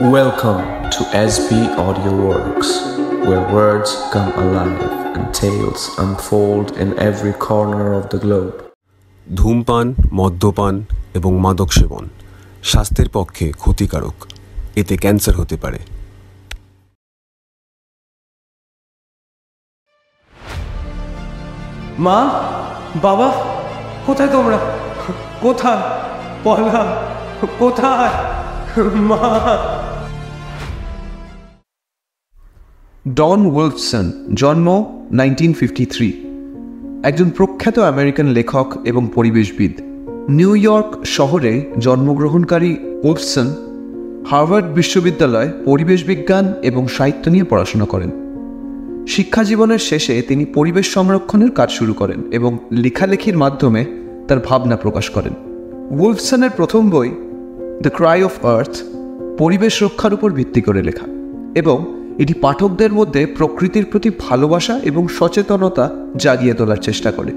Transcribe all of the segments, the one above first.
Welcome to SB Audio Works, where words come alive and tales unfold in every corner of the globe. ধূমপান, মদ্যপান এবং মাদক সেবন স্বাস্থ্যের পক্ষে ক্ষতিকারক। এতে ক্যান্সার হতে পারে। মা, বাবা, কোথায় তোমরা? কোথায়? বললাম কোথায়? মা। ডন ওয়েলসন, জন্ম 1953, একজন প্রখ্যাত আমেরিকান লেখক এবং পরিবেশবিদ। নিউ ইয়র্ক শহরে জন্মগ্রহণকারী ওয়েলসন হার্ভার্ড বিশ্ববিদ্যালয়ে পরিবেশ বিজ্ঞান এবং সাহিত্য নিয়ে পড়াশোনা করেন। শিক্ষা জীবনের শেষে তিনি পরিবেশ সংরক্ষণের কাজ শুরু করেন এবং লেখালেখির মাধ্যমে তার ভাবনা প্রকাশ করেন। ওয়েলসনের প্রথম বই দ্য ক্রাই অফ আর্থ পরিবেশ রক্ষার উপর ভিত্তি করে লেখা, এবং এটি পাঠকদের মধ্যে প্রকৃতির প্রতি ভালোবাসা এবং সচেতনতা জাগিয়ে তোলার চেষ্টা করে।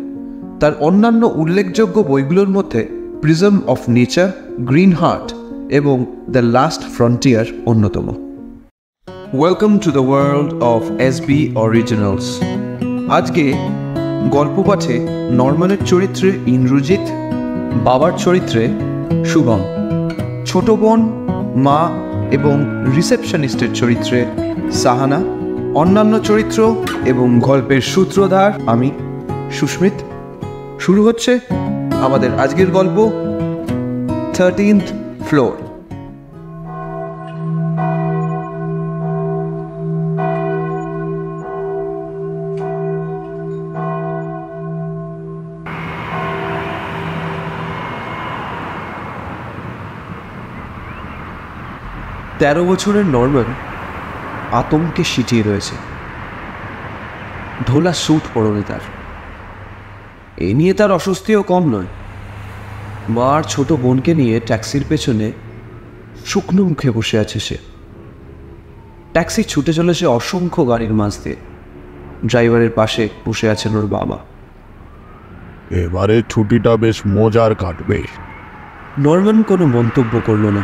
তার অন্যান্য উল্লেখযোগ্য বইগুলোর মধ্যে prism of nature, green heart এবং দ্য লাস্ট ফ্রন্টিয়ার অন্যতম। Welcome to the world of SB originals. আজকে গল্প পাঠে নরম্যানের চরিত্রে ইন্দ্রজিৎ, বাবার চরিত্রে শুভম, ছোট বোন, মা এবং রিসেপশনিস্টের চরিত্রে সাহানা, অন্যান্য চরিত্র এবং গল্পের সূত্রধার আমি সুস্মিত। শুরু হচ্ছে আমাদের আজকের গল্প 13th ফ্লোর। তেরো বছরের নরম্যান আতঙ্কে সিটিয়ে রয়েছে। ঢোলা স্যুট পরনে তার। এ নিয়ে তার অস্বস্তিও কম নয়। মার ছোট বোনকে নিয়ে ট্যাক্সির পেছনে শুকনো মুখে বসে আছে সে। ট্যাক্সি ছুটে চলেছে অসংখ্য গাড়ির মাঝ দিয়ে। ড্রাইভারের পাশে বসে আছেন ওর বাবা। এবারে ছুটিটা বেশ মজার কাটবে। নরম্যান কোনো মন্তব্য করল না।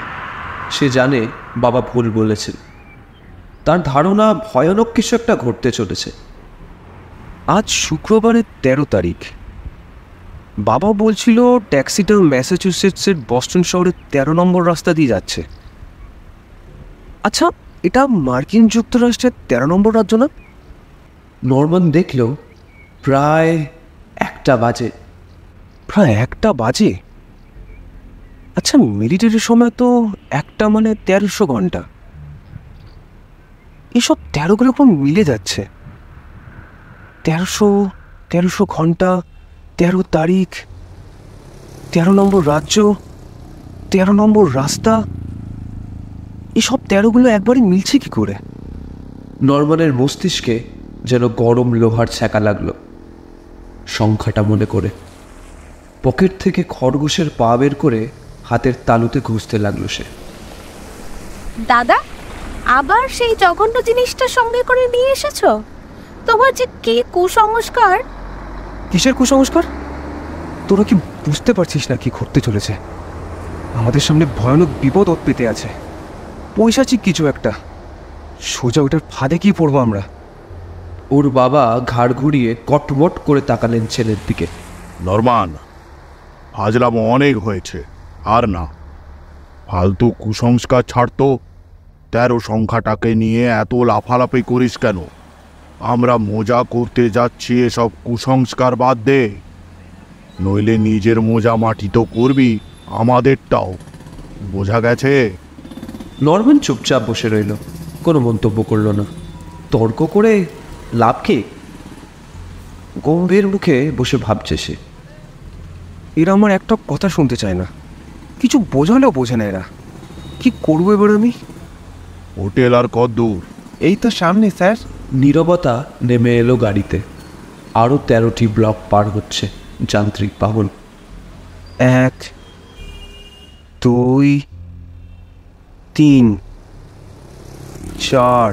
সে জানে বাবা ভুল বলেছেন। তার ধারণা ভয়ানক কিছু একটা ঘটতে চলেছে। আজ শুক্রবারের 13 তারিখ। বাবা বলছিল ট্যাক্সিটা ম্যাসাচুসেটসের বস্টন শহরের 13 নম্বর রাস্তা দিয়ে যাচ্ছে। আচ্ছা, এটা মার্কিন যুক্তরাষ্ট্রের 13 নম্বর রাজ্য না? নরম্যান দেখল প্রায় 1টা বাজে। প্রায় 1টা বাজে? আচ্ছা, মিলিটারির সময় তো 1টা মানে 1300 ঘন্টা। এসব 13গুলো এখন মিলে যাচ্ছে। 1300 ঘন্টা, 13 তারিখ, 13 নম্বর রাজ্য, 13 নম্বর রাস্তা, এসব 13গুলো একবারই মিলছে কি করে? নরম্যানের মস্তিষ্কে যেন গরম লোহার ছ্যাঁকা লাগলো সংখ্যাটা মনে করে। পকেট থেকে খরগোশের পা বের করে হাতের তালুতে ঘুষতে লাগলো সে। দাদা, আবার সেই জঘন্য জিনিসটা সঙ্গে করে নিয়ে এসেছো? তোমার যে কে কুসংস্কার! কিসের কুসংস্কার? তোরা কি বুঝতে পারছিস না কি ঘটতে চলেছে? আমাদের সামনে ভয়ানক বিপদ ওত পেতে আছে। পৈশাচিক কিছু একটা। সোজা ওটার ফাঁদে কি পড়বো আমরা? ওর বাবা ঘাড় ঘুরিয়ে কটমট করে তাকালেন ছেলের দিকে। নরমান, হাজলাম অনেক হয়েছে, আর না। ফালতু কুসংস্কার ছাড়তো। 13 সংখ্যাটাকে নিয়ে এত লাফালাফি করিস কেন? আমরা মজা করতে যাচ্ছি, এসব কুসংস্কার বাদ দে, নইলে নিজের মোজা মাটি তো করবি, আমাদেরটাও। বোঝা গেছে? নরম্যান চুপচাপ বসে রইল, কোনো মন্তব্য করল না। তর্ক করে লাভ কি? গম্ভীর মুখে বসে ভাবছে সে। এরা আমার একটা কথা শুনতে চায় না। কিছু বোঝালেও বোঝে না এরা। কি করবো এবার আমি? হোটেল আর কত দূর? এই তো সামনে স্যার। নীরবতা নেমে এলো গাড়িতে। আরও 13টি ব্লক পার হচ্ছে যান্ত্রিক বাহন। 1, 2, 3, 4,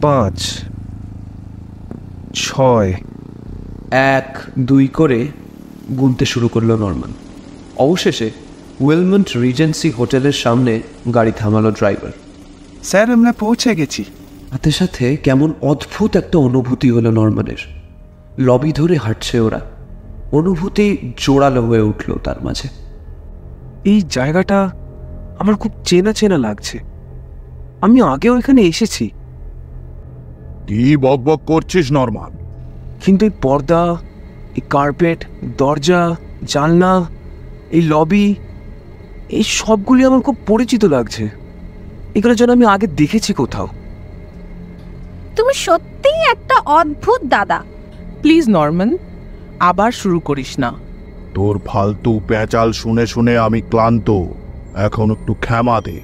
5, 6। 1, 2 করে গুনতে শুরু করলো নরম্যান। অবশেষে ওয়েলমন্ট রিজেন্সি হোটেলের সামনে গাড়ি থামালো ড্রাইভার। স্যার, আমরা পৌঁছে গেছি। সাথে সাথে কেমন অদ্ভুত একটা অনুভূতি হলো নরম্যানের। লবি ধরে হাঁটছে ওরা, অনুভূতি জোরালো হয়ে উঠল তার মাঝে। এই জায়গাটা আমার খুব চেনা চেনা লাগছে, আমি আগেও এখানে এসেছি। কি বকবক করছিস নরমান? কিন্তু এই পর্দা, এই কার্পেট, দরজা, জানলা, এই লবি, এই সবগুলি আমার খুব পরিচিত লাগছে। এগুলো যেন আমি আগে দেখেছি কোথাও। তুমি সত্যিই একটা অদ্ভুত দাদা। প্লিজ নরম্যান, আবার শুরু করিস না। তোর ফালতু প্যাচাল শুনে শুনে আমি ক্লান্ত, এখন একটু ক্ষমা দে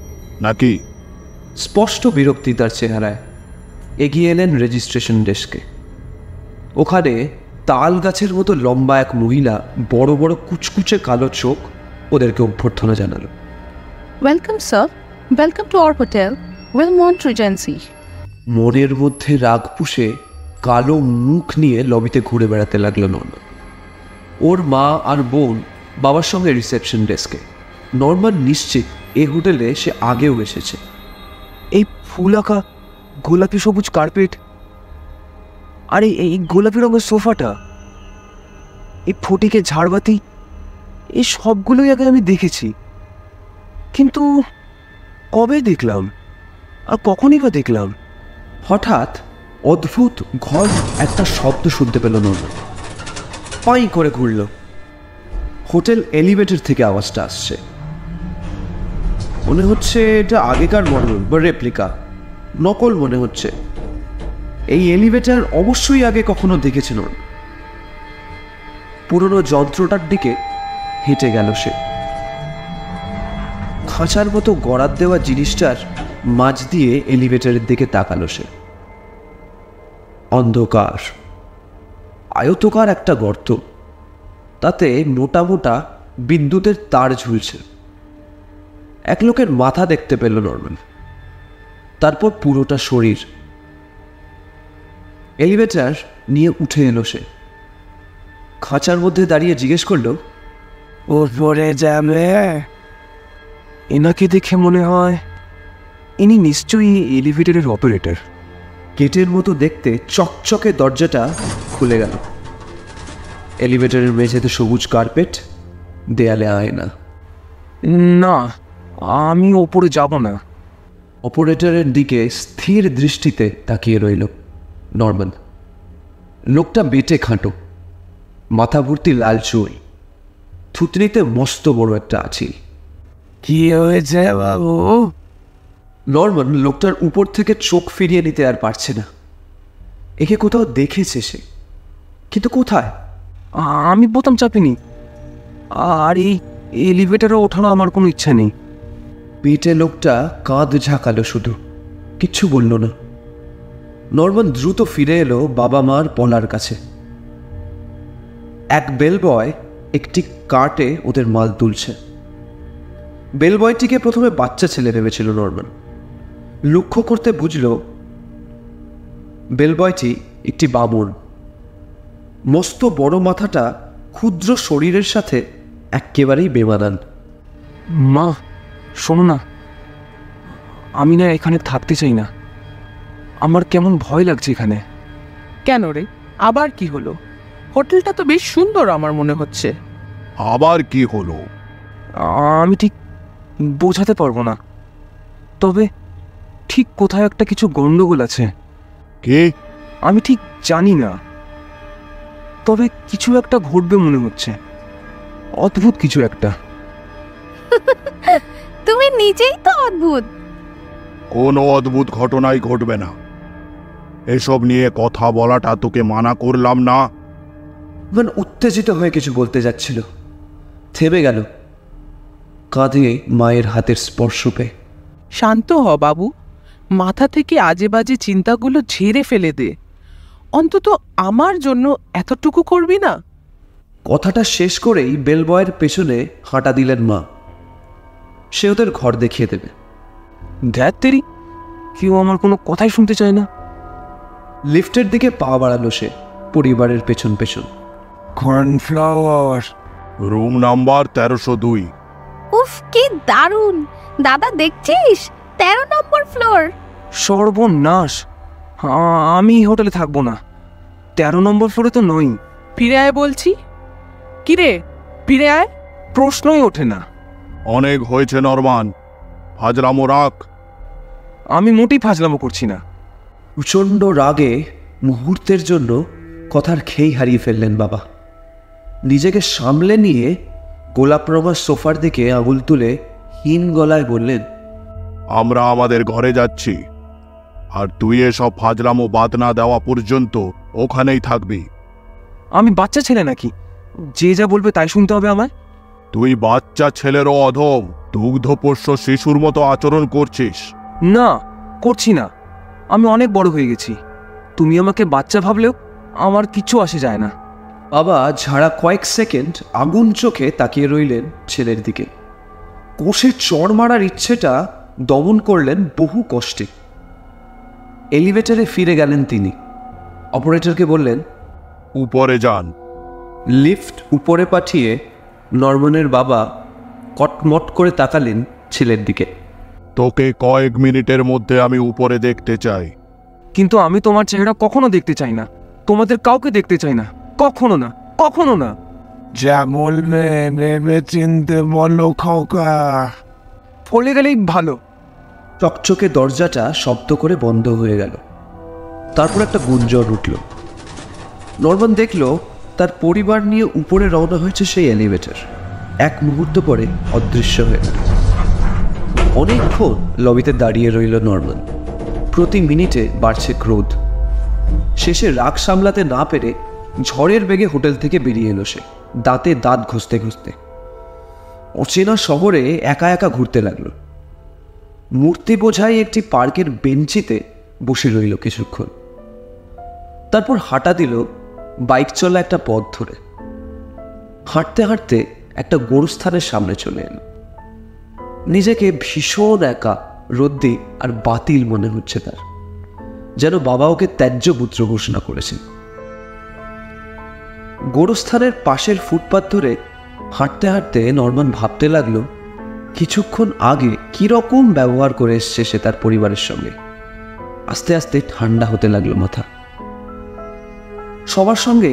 নাকি? স্পষ্ট বিরক্তি তার চেহারায়। এগিয়ে এলেন রেজিস্ট্রেশন ডেস্কে। ওখানে তাল গাছের মতো লম্বা এক মহিলা, বড় বড় কুচকুচে কালো চোখ, ওদেরকে অভ্যর্থনা জানালো। Welcome sir, welcome to our hotel Welmont Regency. মনের মধ্যে রাগ পুষে কালো মুখ নিয়ে লবিতে ঘুরে বেড়াতে লাগলো নর্মান। ওর মা আর বোন বাবার সঙ্গে রিসেপশন ডেস্কে। নর্মান নিশ্চিত এ হোটেলে সে আগেও এসেছে। এই ফুল আঁকা গোলাপি সবুজ কার্পেট, আর এই গোলাপি রঙের সোফাটা, এই ফটিকে ঝাড়বাতি, এই সবগুলোই আগে আমি দেখেছি, কিন্তু কবে দেখলাম আর কখনই বা দেখলাম? হঠাৎ অদ্ভুত ঘর একটা শব্দ শুনতে পেল নর্মান। পাই করে ঘুরল। হোটেল এলিভেটর থেকে আওয়াজটা আসছে। মনে হচ্ছে এটা আগেকার মডেল বা রেপ্লিকা, নকল মনে হচ্ছে। এই এলিভেটর অবশ্যই আগে কখনো দেখেছে নর্মান। পুরনো যন্ত্রটার দিকে হেঁটে গেল সে। খাঁচার মতো গড়াত দেওয়া জিনিসটার মাঝ দিয়ে এলিভেটরের দিকে তাকালো সে। অন্ধকার, আয়তকার একটা গর্ত, তাতে মোটা মোটা বিদ্যুতের তার ঝুলছে। এক লোকের মাথা দেখতে পেল নরম্যান, তারপর পুরোটা শরীর। এলিভেটর নিয়ে উঠে এলো সে। খাঁচার মধ্যে দাঁড়িয়ে জিজ্ঞেস করলো, ওপরে যাবে? এনাকে দেখে মনে হয় ইনি নিশ্চয়ই এলিভেটরের অপারেটর। গেটের মতো দেখতে চকচকে দরজাটা খুলে গেল। এলিভেটরের মেঝেতে সবুজ কার্পেট, দেয়ালে আয়না। না, আমি ওপরে যাব না। অপারেটরের দিকে স্থির দৃষ্টিতে তাকিয়ে রইল নরম্যান। লোকটা বেটে খাঁটো, মাথা ভর্তি লাল চুল, থুতনিতে মস্ত বড় একটা আঁচিল। কি হয়েছে বাবু? নরম্যান লোকটার উপর থেকে চোখ ফিরিয়ে নিতে আর পারছে না। একে কোথাও দেখেছে সে, কিন্তু কোথায়? আমি বোতাম চাপিনি, আর এই এলিভেটরে ওঠানো আমার কোনো ইচ্ছা নেই। পেটে লোকটা কাঁধ ঝাঁকালো, শুধু কিচ্ছু বলল না। নরম্যান দ্রুত ফিরে এলো বাবা মার পলার কাছে। এক বেলবয় একটি কার্টে ওদের মাল তুলছে। বেলবয়টিকে প্রথমে বাচ্চা ছেলে ভেবেছিল নরম্যান। লক্ষ্য করতে বুঝল বেলবয়টি একটি বামুন। মস্ত বড় মাথাটা ক্ষুদ্র শরীরের সাথে একেবারেই বেমানান। মা, শোনো না, আমি না এখানে থাকতে চাই না। আমার কেমন ভয় লাগছে এখানে। কেন রে, আবার কি হলো? হোটেলটা তো বেশ সুন্দর আমার মনে হচ্ছে। আবার কি হলো? আমি ঠিক বোঝাতে পারবো না, তবে ঠিক কোথায় একটা কিছু গন্ডগোল আছে। কে? আমি ঠিক জানি না, তবে কিছু একটা ঘটবে মনে হচ্ছে, অদ্ভুত কিছু একটা। তুমি নিজেই তো অদ্ভুত। কোনো অদ্ভুত ঘটনাই ঘটবে না। এসব নিয়ে কথা বলাটা তোকে মানা করলাম না? মানে উত্তেজিত হয়ে কিছু বলতে যাচ্ছিল, থেমে গেল। কাঁধে মায়ের হাতের স্পর্শ পেয়ে। শান্ত হ বাবু, মাথা থেকে আজে বাজে চিন্তাগুলো ঝেড়ে ফেলে দে। অন্তত আমার জন্য এতটুকু করবি না? কথাটা শেষ করেই বেলবয়ের পেছনে হাঁটা দিলেন মা। সে ওদের ঘর দেখিয়ে দেবে। ধ্যাত তেরি, কেউ আমার কোনো কথাই শুনতে চায় না। লিফটের দিকে পা বাড়ালো সে, পরিবারের পেছন পেছন। কর্নফ্লাওয়ার। Room number 1302। উফ, কি দারুণ! দাদা দেখছিস, 13 নম্বর ফ্লোর। সর্বনাশ, আমি এই হোটেলে থাকবো না। 13 নম্বর ফ্লোরে তো নই। ফিরে আয় বলছি। কিরে, ফিরে আয়। প্রশ্নই ওঠে না। অনেক হয়েছে নরমান, ফাজলামো রাখ। আমি মোটেই ফাজলামো করছি না। প্রচণ্ড রাগে মুহূর্তের জন্য কথার খেই হারিয়ে ফেললেন বাবা। নিজেকে সামলে নিয়ে গোলাপ রঙা সোফার দিকে আঙুল তুলে হীন গলায় বললেন, আমরা আমাদের ঘরে যাচ্ছি, আর তুই এসব ফাজলামো বাদ না দেওয়া পর্যন্ত ওখানেই থাকবি। আমি বাচ্চা ছেলে নাকি যে যা বলবে তাই শুনতে হবে আমায়? তুই বাচ্চা ছেলেরও অধম, দুগ্ধপোষ্য শিশুর মতো আচরণ করছিস। না, করছি না। আমি অনেক বড় হয়ে গেছি। তুমি আমাকে বাচ্চা ভাবলেও আমার কিছু আসে যায় না। বাবা ঝাড়া কয়েক সেকেন্ড আগুন চোখে তাকিয়ে রইলেন ছেলের দিকে। কষে চড় মারার ইচ্ছেটা দমন করলেন বহু কষ্টে। এলিভেটরে ফিরে গেলেন তিনি। অপারেটরকে বললেন, উপরে যান। লিফট উপরে পাঠিয়ে নরম্যানের বাবা কটমট করে তাকালেন ছেলের দিকে। তোকে কয়েক মিনিটের মধ্যে আমি উপরে দেখতে চাই। কিন্তু আমি তোমার চেহারা কখনো দেখতে চাই না। তোমাদের কাউকে দেখতে চাই না। কখনো না, কখনো না। যা বলবে ভেবে চিনতে বলো খোকা। ফলে গেলেই ভালো। চকচকে দরজাটা শব্দ করে বন্ধ হয়ে গেল। তারপর একটা গুঞ্জন উঠল। নরম্যান দেখল তার পরিবার নিয়ে উপরে রওনা হয়েছে সেই এলিভেটর। এক মুহূর্ত পরে অদৃশ্য হয়ে গেল। অনেকক্ষণ লবিতে দাঁড়িয়ে রইল নরম্যান। প্রতি মিনিটে বাড়ছে ক্রোধ। শেষে রাগ সামলাতে না পেরে ঝড়ের বেগে হোটেল থেকে বেরিয়ে এলো সে, দাঁতে দাঁত ঘষতে ঘষতে। অচেনা শহরে একা একা ঘুরতে লাগলো। মূর্তি বোঝাই একটি পার্কের বেঞ্চিতে বসে রইল কিছুক্ষণ। তারপর হাঁটা দিল বাইক চলা একটা পথ ধরে। হাঁটতে হাঁটতে একটা গোরস্থানের সামনে চলে এলো। নিজেকে ভীষণ একা, রদ্দি আর বাতিল মনে হচ্ছে তার, যেন বাবা ওকে ত্যায্য পুত্র ঘোষণা করেছেন। গোরস্থানের পাশের ফুটপাত ধরে হাঁটতে হাঁটতে নরম্যান ভাবতে লাগলো কিছুক্ষণ আগে কিরকম ব্যবহার করে এসছে সে তার পরিবারের সঙ্গে। আস্তে আস্তে ঠান্ডা হতে লাগলো মাথা। সবার সঙ্গে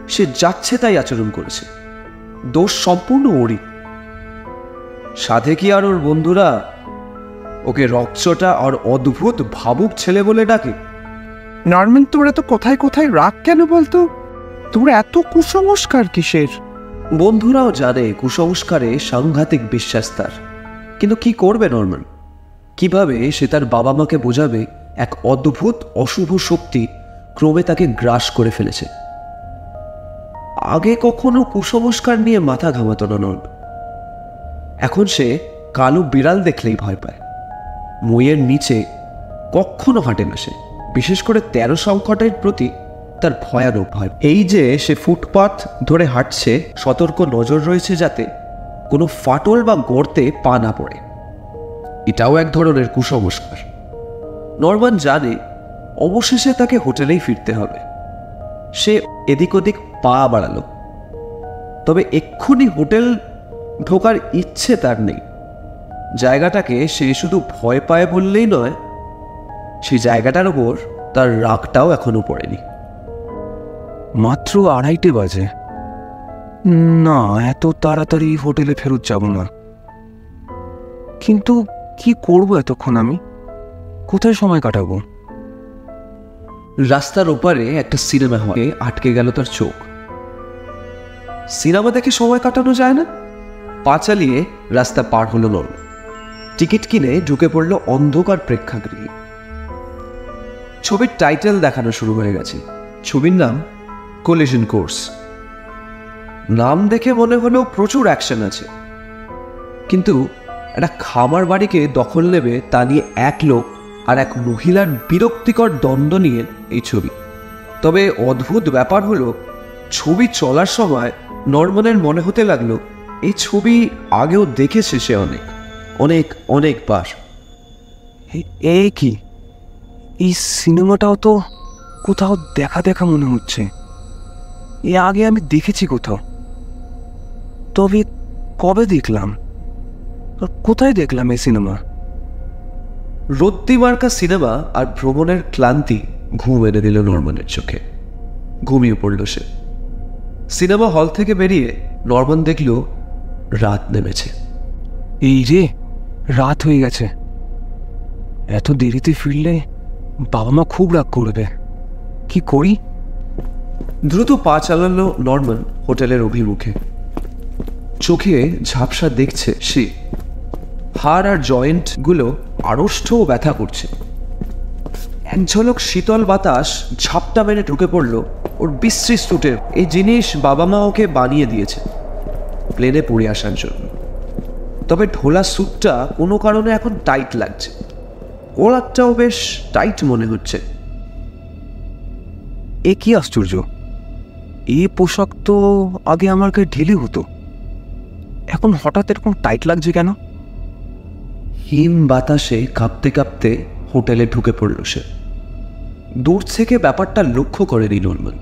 সে যাচ্ছে তাই আচরণ করেছে। দোষ সম্পূর্ণ ওরই। সাধে কি আর ওর বন্ধুরা ওকে রক্তচটা আর অদ্ভুত ভাবুক ছেলে বলে ডাকে? নরম্যান, তোরা তো কোথায় কোথায় রাগ কেন বলতো? তোর এত কুসংস্কার কিসের? বন্ধুরাও জানে কুসংস্কারে সাংঘাতিক বিশ্বাস তার। কিন্তু কি করবে নরম্যান? কিভাবে সে তার বাবা মাকে বোঝাবে এক অদ্ভুত অশুভ শক্তি ক্রমে তাকে গ্রাস করে ফেলেছে? আগে কখনো কুসংস্কার নিয়ে মাথা ঘামাতো না নরম্যান। এখন সে কালো বিড়াল দেখলেই ভয় পায়। মইয়ের নিচে কখনো হাঁটে না সে। বিশেষ করে 13 সংকটের প্রতি তার ভয়ানক ভয়। এই যে সে ফুটপাথ ধরে হাঁটছে, সতর্ক নজর রয়েছে যাতে কোনো ফাটল বা গর্তে পা না পড়ে। এটাও এক ধরনের কুসংস্কার। নরম্যান জানে অবশেষে তাকে হোটেলেই ফিরতে হবে। সে এদিক ওদিক পা বাড়ালো, তবে এক্ষুনি হোটেল ঢোকার ইচ্ছে তার নেই। জায়গাটাকে সে শুধু ভয় পায় বললেই নয়, সেই জায়গাটার ওপর তার রাগটাও এখনো পড়েনি। মাত্র 2:30 বাজে। না, এত তাড়াতাড়ি হোটেলে ফেরত যাব না। কিন্তু কি করব এতক্ষণ? আমি কোথায় সময় কাটাবো? রাস্তার ওপারে একটা সিনেমা হলে আটকে গেল তার চোখ। সিনেমা দেখে সময় কাটানো যায় না? পা চালিয়ে রাস্তা পার হলো নরম্যান। টিকিট কিনে ঢুকে পড়ল অন্ধকার প্রেক্ষাগৃহে। ছবির টাইটেল দেখানো শুরু হয়ে গেছে। ছবির নাম কোলিশন কোর্স। নাম দেখে মনে হলো প্রচুর অ্যাকশন আছে, কিন্তু একটা খামার বাড়িকে দখল নেবে তা নিয়ে এক লোক আর এক মহিলার বিরক্তিকর দ্বন্দ্ব নিয়ে এই ছবি। তবে অদ্ভুত ব্যাপার হলো, ছবি চলার সময় নরম্যানের মনে হতে লাগলো এই ছবি আগেও দেখেছে সে অনেক অনেক অনেকবার। এ কি? এই সিনেমাটাও তো কোথাও দেখা দেখা মনে হচ্ছে। এ আগে আমি দেখেছি কোথাও, তবে কবে দেখলাম? কোথায় দেখলাম এই সিনেমা? রত্তিমার্কা সিনেমা আর ভ্রমণের ক্লান্তি ঘুম এনে দিল নরম্যানের চোখে। ঘুমিয়ে পড়ল সে। সিনেমা হল থেকে বেরিয়ে নরম্যান দেখল রাত নেমেছে। এই রে, রাত হয়ে গেছে। এত দেরিতে ফিরলে বাবা মা খুব রাগ করবে। কি করি? দ্রুত পা চালালো নরম্যান হোটেলের অভিমুখে। চোখে ঝাপসা দেখছে সে। হাড় আর জয়েন্টগুলো আড়ষ্ট ও ব্যথা করছে। এক ঝলক শীতল বাতাস ঝাপটা মেরে ঢুকে পড়ল ওর বিশ্রী স্যুটে। এই জিনিস বাবা মা ওকে বানিয়ে দিয়েছে প্লেনে পড়ে আসার জন্য। তবে ঢোলা স্যুটটা কোনো কারণে এখন টাইট লাগছে। ওড়াটাও বেশ টাইট মনে হচ্ছে। এ কি আশ্চর্য! এই পোশাক তো আগে আমার গায়ে ঢিলে হতো, এখন হঠাৎ এরকম টাইট লাগছে কেন? হিম বাতাসে কাঁপতে কাঁপতে হোটেলে ঢুকে পড়ল সে। দূর থেকে ব্যাপারটা লক্ষ্য করেনি নরম্যান,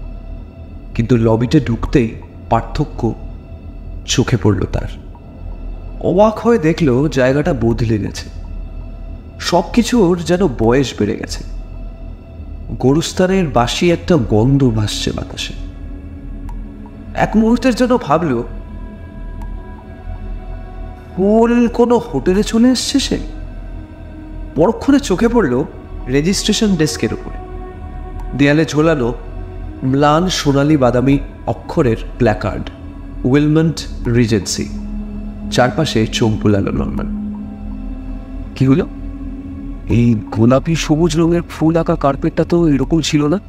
কিন্তু লবিতে ঢুকতেই পার্থক্য চোখে পড়ল তার। অবাক হয়ে দেখল জায়গাটা বদলে গেছে। সব কিছুর যেন বয়স বেড়ে গেছে। গোরস্থানের বাসি একটা গন্ধ ভাসছে বাতাসে। এক মুহূর্তের জন্য ভাবল ভুল কোনো হোটেলে চলে এসছে সে। পরক্ষণে চোখে পড়ল রেজিস্ট্রেশন ডেস্কের উপরে। দেয়ালে ঝোলানো ম্লান সোনালি বাদামি অক্ষরের প্ল্যাকার্ড, উইলমন্ট রিজেন্সি। চারপাশে চোখ বুলালো নরম্যান। কি হলো? এই গোলাপি সবুজ রঙের ফুল আঁকা কার্পেটটা তো এরকম ছিল না।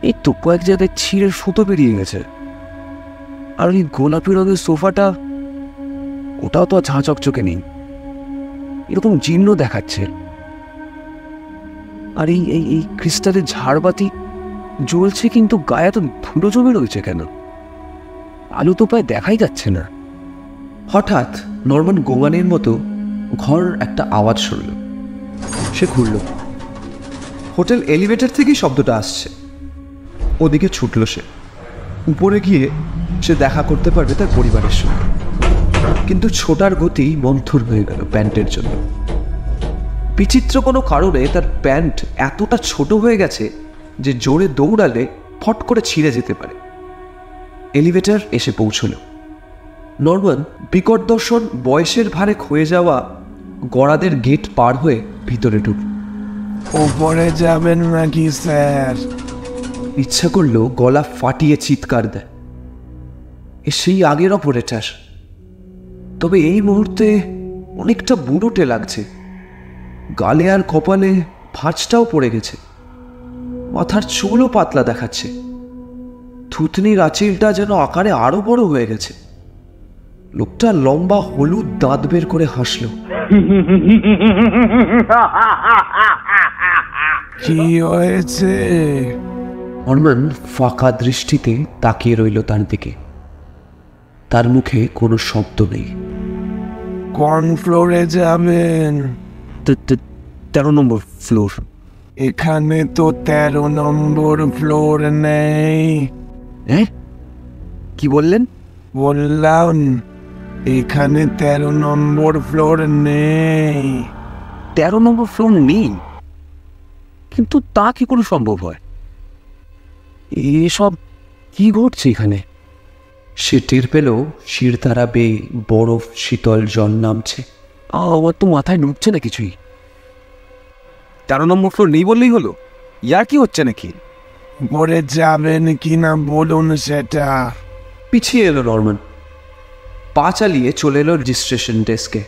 এই তো কয়েক জায়গায় ছিঁড়ে সুতো বেরিয়ে গেছে। আর ওই গোলাপি রঙের সোফাটা, ওটাও তো ঝাঁ চকচকে নেই, এরকম জীর্ণ দেখাচ্ছে। আর এই এই এই ক্রিস্টালের ঝাড়বাতি জ্বলছে, কিন্তু গায়ে তো ধুলো জমে রয়েছে কেন? আলো তো প্রায় দেখাই যাচ্ছে না। হঠাৎ নরম্যান গোমানের মতো ঘর একটা আওয়াজ শুনল। সে ঘুরল। হোটেল এলিভেটর থেকেই শব্দটা আসছে। ওদিকে ছুটল সে। উপরে গিয়ে সে দেখা করতে পারবে তার পরিবারের সঙ্গে। কিন্তু ছোটার গতি মন্থর হয়ে গেল প্যান্টের জন্য। বিচিত্র কোনো কারণে তার প্যান্ট এতটা ছোট হয়ে গেছে যে জোরে দৌড়ালে ফট করে ছিঁড়ে যেতে পারে। এলিভেটর এসে পৌঁছল। নরম্যান বিকট দর্শন বয়সের ভারে ক্ষয়ে যাওয়া গড়াদের গেট পার হয়ে ভিতরে ঢুকল। ওপরে যাবেন নাকি স্যার? ইচ্ছা করলো গলা ফাটিয়ে চিৎকার দেয়। সেই আগের অপারেটর, তবে এই মুহূর্তে অনেকটা বুড়োটে লাগছে। গালে আর কপালে ভাঁজটাও পড়ে গেছে। মাথার চুলও পাতলা দেখাচ্ছে। থুতনির আঁচিলটা যেন আকারে আরো বড় হয়ে গেছে। লোকটা লম্বা হলুদ দাঁত বের করে হাসল। কি হয়েছে? নরম্যান ফাঁকা দৃষ্টিতে তাকিয়ে রইল তার দিকে। তার মুখে কোনো শব্দ নেই। কোন ফ্লোরে যাবেন? 13 নম্বর ফ্লোর। এখানে তো 13 নম্বর ফ্লোর নেই। হ্যাঁ, কি বললেন? বললাম এখানে 13 নম্বর ফ্লোর নেই। 13 নম্বর ফ্লোর নেই? কিন্তু তা কি করে সম্ভব হয়? এসব কি ঘটছে এখানে? সে টের পেল শিরতারা বেয়ে বরফ শীতল জল নামছে। আমার তো মাথায় ঢুকছে না কিছুই। 13 নম্বর ফ্লোর নেই বললেই হলো? ইয়ার কি হচ্ছে নাকি? পরে যাবেন কিনা বলুন সেটা। পিছিয়ে এলো নরম্যান। পা চালিয়ে চলে এলো রেজিস্ট্রেশন ডেস্কে।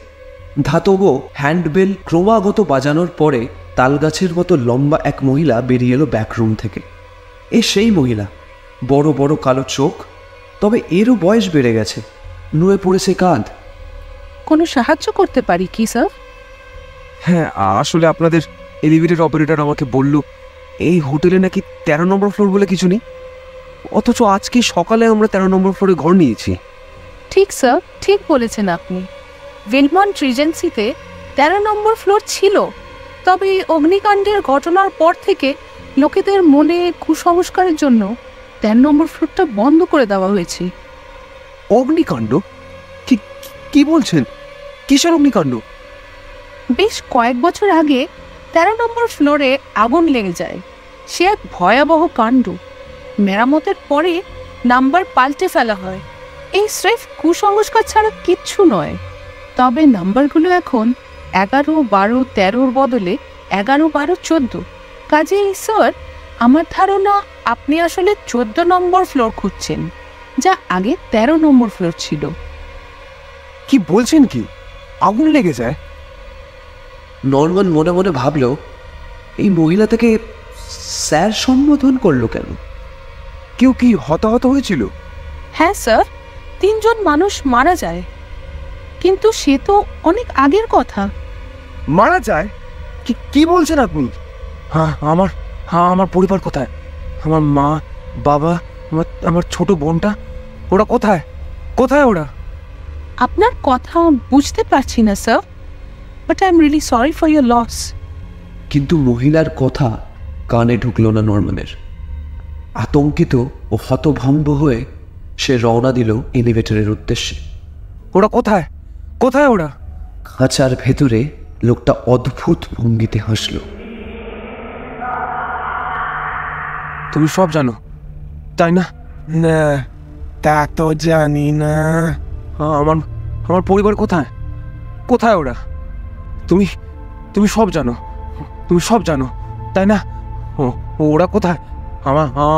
ধাতব হ্যান্ডবেল ক্রমাগত বাজানোর পরে তালগাছের মতো লম্বা এক মহিলা বেরিয়ে এলো ব্যাকরুম থেকে। সেই মহিলা, বড় বড় কালো চোখ, তবে এরও বয়স বেড়ে গেছে। নুয়ে পড়েছে কাঁধ। কোনো সাহায্য করতে পারি কি স্যার? হ্যাঁ, আসলে আপনাদের এলিভেটর অপারেটর আমাকে বলল এই হোটেলে নাকি 13 নম্বর ফ্লোর বলে কিছু নেই, অথচ আজকে সকালে আমরা 13 নম্বর ফ্লোরে ঘর নিয়েছি। ঠিক স্যার, ঠিক বলেছেন আপনি। উইলমন্ট রিজেন্সিতে 13 নম্বর ফ্লোর ছিল, তবে অগ্নিকাণ্ডের ঘটনার পর থেকে লোকেদের মনে কুসংস্কারের জন্য 13 নম্বর ফ্লোরটা বন্ধ করে দেওয়া হয়েছে। অগ্নিকাণ্ড? কি বলছেন? কিসের অগ্নিকাণ্ড? বেশ কয়েক বছর আগে 13 নম্বর ফ্লোরে আগুন লেগে যায়। সে এক ভয়াবহ কাণ্ড। মেরামতের পরে নাম্বার পাল্টে ফেলা হয়। এই স্রেফ কুসংস্কার ছাড়া কিচ্ছু নয়। তবে নাম্বারগুলো এখন 11, 12, 13 বদলে 11, 12, 14। কাজেই স্যার, আমার ধারণা আপনি আসলে 14 নম্বর ফ্লোর খুঁজছেন, যা আগে 13 নম্বর ফ্লোর ছিল। কি বলছেন কি? আগুন লেগে যায়? নরম্যান মনে মনে ভাবল, এই মহিলা থেকে স্যার সম্বোধন করলো কেন? কেউ কি হতাহত হয়েছিল? হ্যাঁ স্যার, 3 জন মানুষ মারা যায়, কিন্তু সে তো অনেক আগের কথা। মারা যায়? কি বলছেন আপনি? আমার পরিবার কোথায়? আমার মা, বাবা, আমার ছোট বোনটা, ওরা কোথায়? কোথায় ওরা? আপনার কথা বুঝতে পারছি না sir, but I am really sorry for your loss. কিন্তু মহিলার কথা কানে ঢুকল না নরম্যানের। আতঙ্কিত ও হতভম্ব হয়ে সে রওনা দিল এলিভেটরের উদ্দেশ্যে। ওরা কোথায়? কোথায় ওরা? খাঁচার ভেতরে লোকটা অদ্ভুত ভঙ্গিতে হাসল। তুমি সব জানো, তাই না? না, তা তো জানি না। আমার পরিবার কোথায়? কোথায় ওরা? তুমি সব জানো, তুমি সব জানো, তাই না? ওরা কোথায়?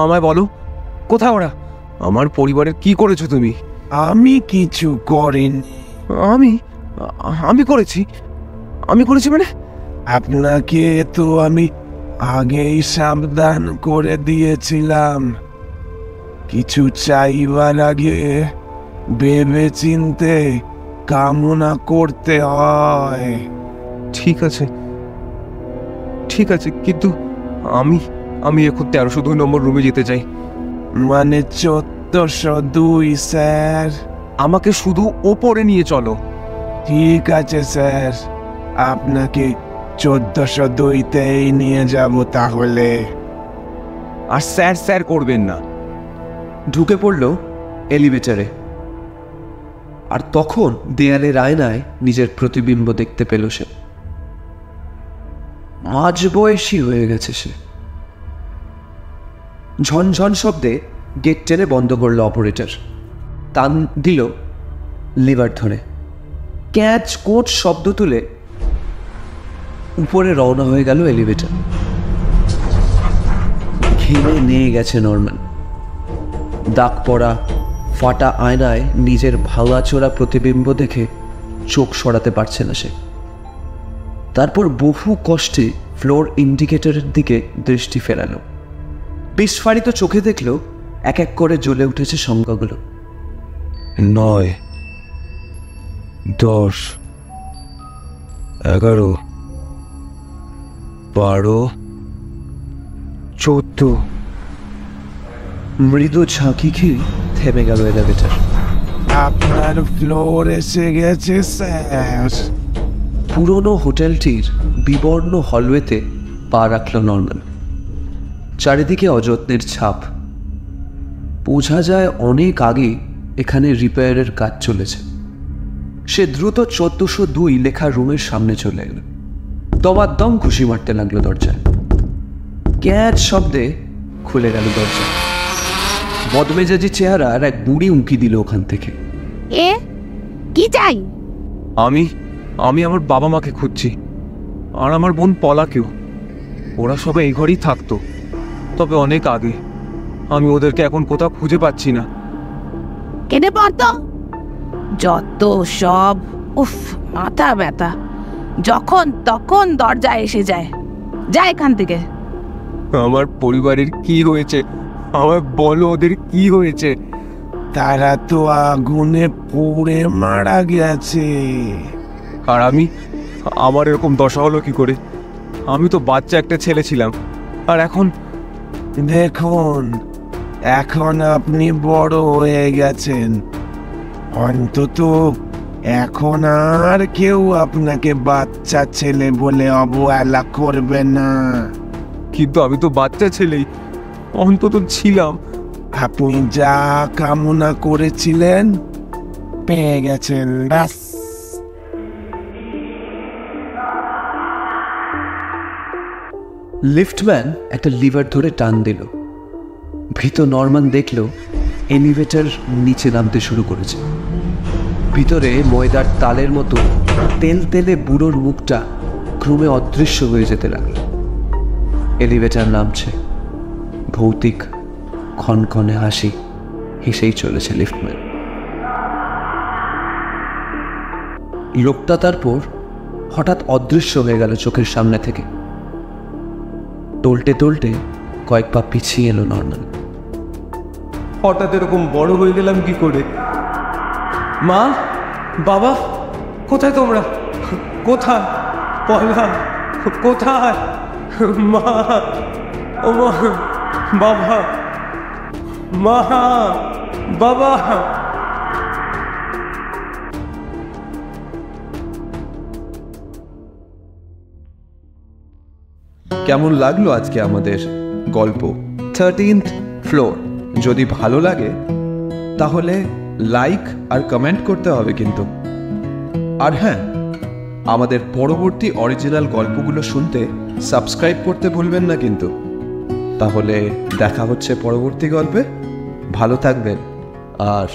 আমায় বলো, কোথায় ওরা? আমার পরিবারের কি করেছো তুমি? আমি কিছু করিনি। আমি করেছি? আমি করেছি মানে? আপনাকে তো আমি আগেই সাবধান করে দিয়েছিলাম, কিছু চাইবার আগে ভেবে চিনতে কামনা করতে হয়। ঠিক আছে, কিন্তু আমি এখন 1302 নম্বর রুমে যেতে চাই। মানে 1402 স্যার। আমাকে শুধু ওপরে নিয়ে চলো। ঠিক আছে স্যার, আপনাকে 1402তেই নিয়ে যাব তাহলে। আর স্যার করবেন না। ঢুকে পড়ল এলিভেটরে। আর তখন দেয়ালের আয়নায় নিজের প্রতিবিম্ব দেখতে পেল সে। মাঝবয়সী হয়ে গেছে সে। ঝনঝন শব্দে গেট টেনে বন্ধ করল অপারেটর। টান দিল লিভার ধরে। ক্যাচ কোট শব্দ তুলে উপরে রওনা হয়ে গেল এলিভেটর। ঘেমে নিয়ে গেছে নরম্যান। দাগ পড়া ফাটা আয়নায় নিজের ভাঙাচোরা প্রতিবিম্ব দেখে চোখ সরাতে পারছে না সে। তারপর বহু কষ্টে ফ্লোর ইন্ডিকেটরের দিকে দৃষ্টি ফেরালো। বিস্ফারিত চোখে দেখল এক এক করে জ্বলে উঠেছে সংখ্যাগুলো। 9, 10, 11, 12, 14। মৃদু ঝাঁকি খেয়ে থেমে গেল এলিভেটর। আপনার ফ্লোর এসে গেছে স্যার। পুরনো হোটেলটির বিবর্ণ হলওয়েতে পা রাখল নরম্যান। চারিদিকে অযত্নের ছাপ। বোঝা যায় অনেক আগে এখানে রিপেয়ারের কাজ চলেছে। সে দ্রুত 1402 লেখা রুমের সামনে চলে এল। দমাদম ঘুষি মারতে লাগলো দরজায়। ক্যাচ শব্দে খুলে গেল দরজা। বদমেজাজি চেহারার এক বুড়ি উঁকি দিল ওখান থেকে। কি চাই? আমি আমার বাবা মাকে খুঁজছি, আর আমার বোন পলাকেও। ওরা সবাই এই ঘরেই থাকতো, তবে অনেক আগে। আমি ওদেরকে এখন কোথাও খুঁজে পাচ্ছি না। কেটে পড়তো যত সব। উফ, মাথা ব্যথা। যখন তখন দরজায় এসে যায়। যা এখান থেকে। আমার পরিবারের কি হয়েছে? আমার বলো, ওদের কি হয়েছে? তারা তো আগুনে পুড়ে মারা গেছে। আর আমার এরকম দশা হলো কি করে? আমি তো বাচ্চা একটা ছেলে ছিলাম, আর এখন দেখুন, এখন আপনি বড় হয়ে গেছেন। অন্তত এখন আর কেউ আপনাকে বাচ্চা ছেলে বলে অবহেলা করবে না। কিন্তু আমি তো বাচ্চা ছেলেই অন্তত ছিলাম। আপনি যা কামনা করেছিলেন পেয়ে গেছেন। ব্যাস, লিফটম্যান একটা লিভার ধরে টান দিল। ভীত নরমান দেখল এলিভেটর নিচে নামতে শুরু করেছে। ভিতরে ময়দার তালের মতো তেল তেলে বুড়োর মুখটা ক্রমে অদৃশ্য হয়ে যেতে লাগলো। এলিভেটর নামছে। ভৌতিক ক্ষণক্ষণে হাসি হেসেই চলেছে লিফটম্যান। লোকটা তারপর হঠাৎ অদৃশ্য হয়ে গেল চোখের সামনে থেকে। টলটে টলটে কয়েক পা পিছিয়ে এলো নরমান। হঠাৎ এরকম বড় হয়ে গেলাম কি করে? মা, বাবা, কোথায় তোমরা? কোথায় পয়লা? কোথায় মা? ও মা, বাবা, মা, বাবা। কেমন লাগলো আজকে আমাদের গল্প 13th ফ্লোর? যদি ভালো লাগে তাহলে লাইক আর কমেন্ট করতে হবে কিন্তু। আর হ্যাঁ, আমাদের পরবর্তী অরিজিনাল গল্পগুলো শুনতে সাবস্ক্রাইব করতে ভুলবেন না কিন্তু। তাহলে দেখা হচ্ছে পরবর্তী গল্পে। ভালো থাকবেন আর